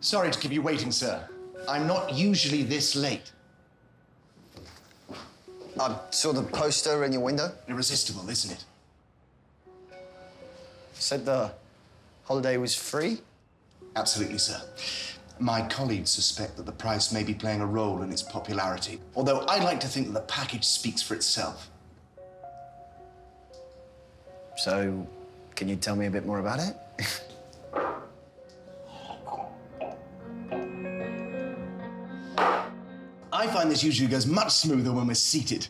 Sorry to keep you waiting, sir. I'm not usually this late. I saw the poster in your window. Irresistible, isn't it? Said the holiday was free? Absolutely, sir. My colleagues suspect that the price may be playing a role in its popularity, although I like to think that the package speaks for itself. So, can you tell me a bit more about it? I find this usually goes much smoother when we're seated.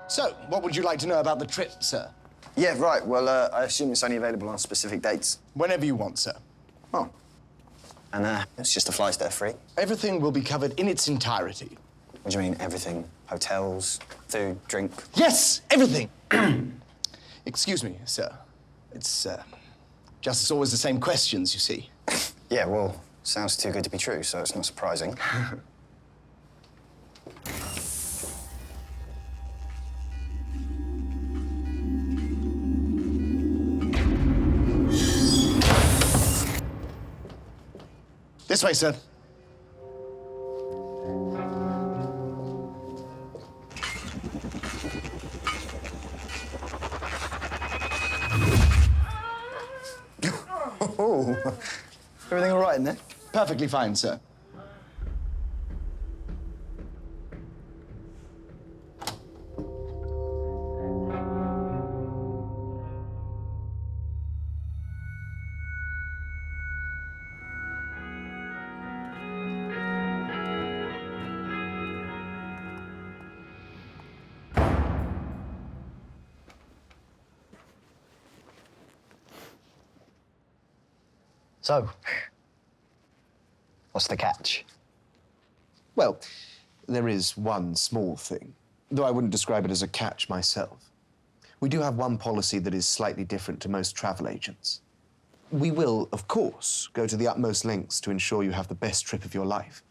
So, what would you like to know about the trip, sir? Yeah, right. Well, I assume it's only available on specific dates. Whenever you want, sir. Oh. And it's just the flights there free? Everything will be covered in its entirety. What do you mean, everything? Hotels, food, drink? Yes, everything. Excuse me, sir. It's just as always the same questions, you see. Yeah, well, sounds too good to be true, so it's not surprising. This way, sir. Oh, everything all right in there? Perfectly fine, sir. So, what's the catch? Well, there is one small thing, though I wouldn't describe it as a catch myself. We do have one policy that is slightly different to most travel agents. We will, of course, go to the utmost lengths to ensure you have the best trip of your life.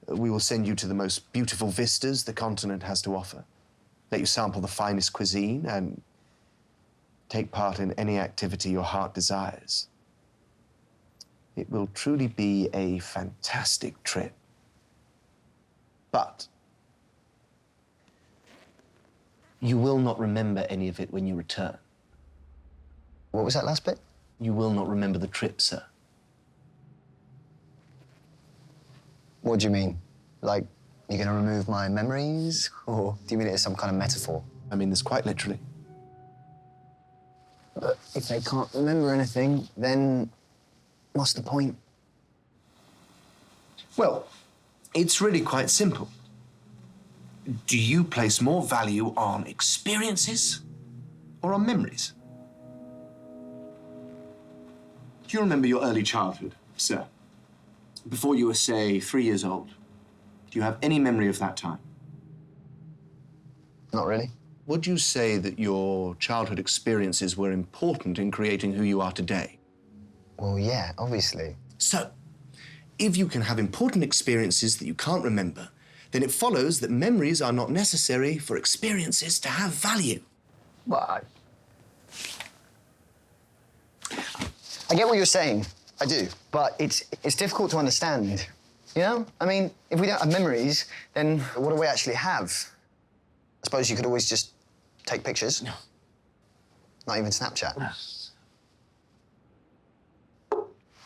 We will send you to the most beautiful vistas the continent has to offer, let you sample the finest cuisine, and take part in any activity your heart desires. It will truly be a fantastic trip. But you will not remember any of it when you return. What was that last bit? You will not remember the trip, sir. What do you mean? Like, you're gonna remove my memories? Or do you mean it as some kind of metaphor? I mean this quite literally. But if they can't remember anything, then what's the point? Well, it's really quite simple. Do you place more value on experiences or on memories? Do you remember your early childhood, sir? Before you were, say, 3 years old? Do you have any memory of that time? Not really. Would you say that your childhood experiences were important in creating who you are today? Well, yeah, obviously. So, if you can have important experiences that you can't remember, then it follows that memories are not necessary for experiences to have value. Well, I get what you're saying. I do. But it's difficult to understand. You know? I mean, if we don't have memories, then what do we actually have? I suppose you could always just take pictures. No. Not even Snapchat.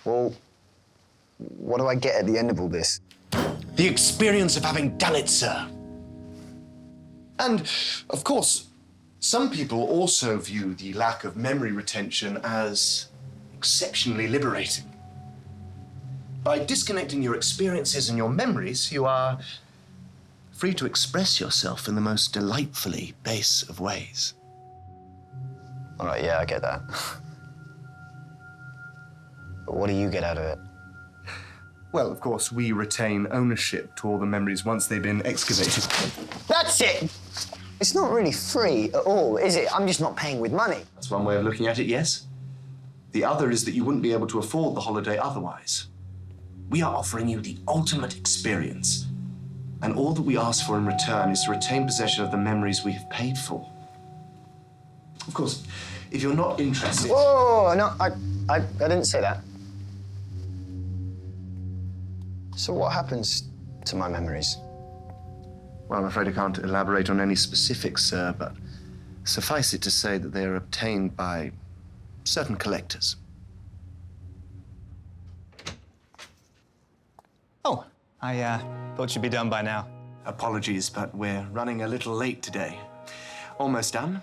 Well, what do I get at the end of all this? The experience of having done it, sir. And, of course, some people also view the lack of memory retention as exceptionally liberating. By disconnecting your experiences and your memories, you are free to express yourself in the most delightfully base of ways. All right, yeah, I get that. But what do you get out of it? Well, of course, we retain ownership to all the memories once they've been excavated. That's it! It's not really free at all, is it? I'm just not paying with money. That's one way of looking at it, yes. The other is that you wouldn't be able to afford the holiday otherwise. We are offering you the ultimate experience, and all that we ask for in return is to retain possession of the memories we have paid for. Of course, if you're not interested... Whoa, no, I didn't say that. So what happens to my memories? Well, I'm afraid I can't elaborate on any specifics, sir, but suffice it to say that they are obtained by certain collectors. Oh, I thought you'd be done by now. Apologies, but we're running a little late today. Almost done.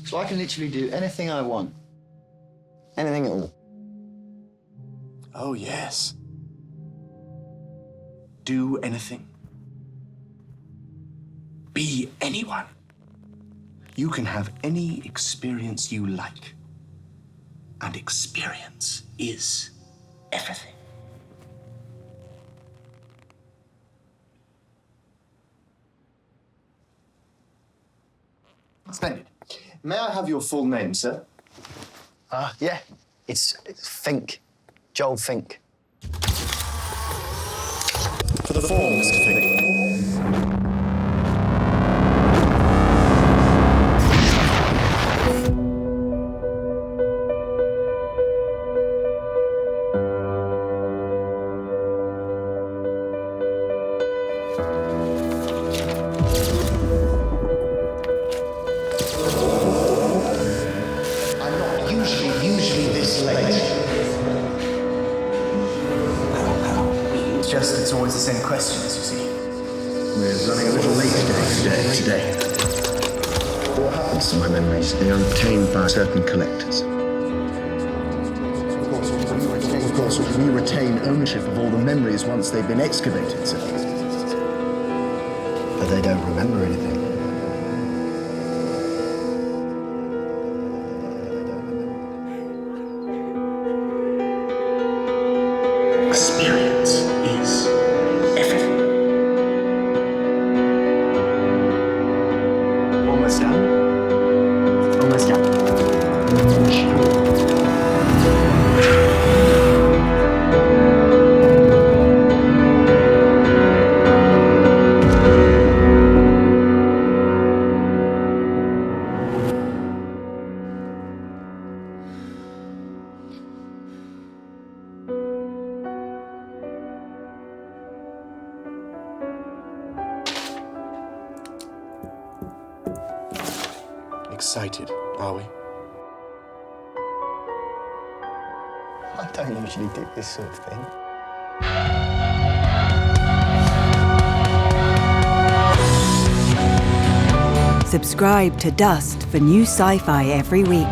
So I can literally do anything I want. Anything at all. Oh, yes. Do anything. Be anyone. You can have any experience you like. And experience is everything. Splendid. May I have your full name, sir? Yeah, it's Fink. Joel Fink. For the form, Mr. Fink. I'm not usually this late. It's always the same questions, you see. We're running a little late today. What happens to my memories? They are obtained by certain collectors. Of course, we retain ownership of all the memories once they've been excavated, sir. But they don't remember anything. Experience is everything. Almost done. Almost done. excited, are we? I don't usually do this sort of thing. Subscribe to Dust for new sci-fi every week.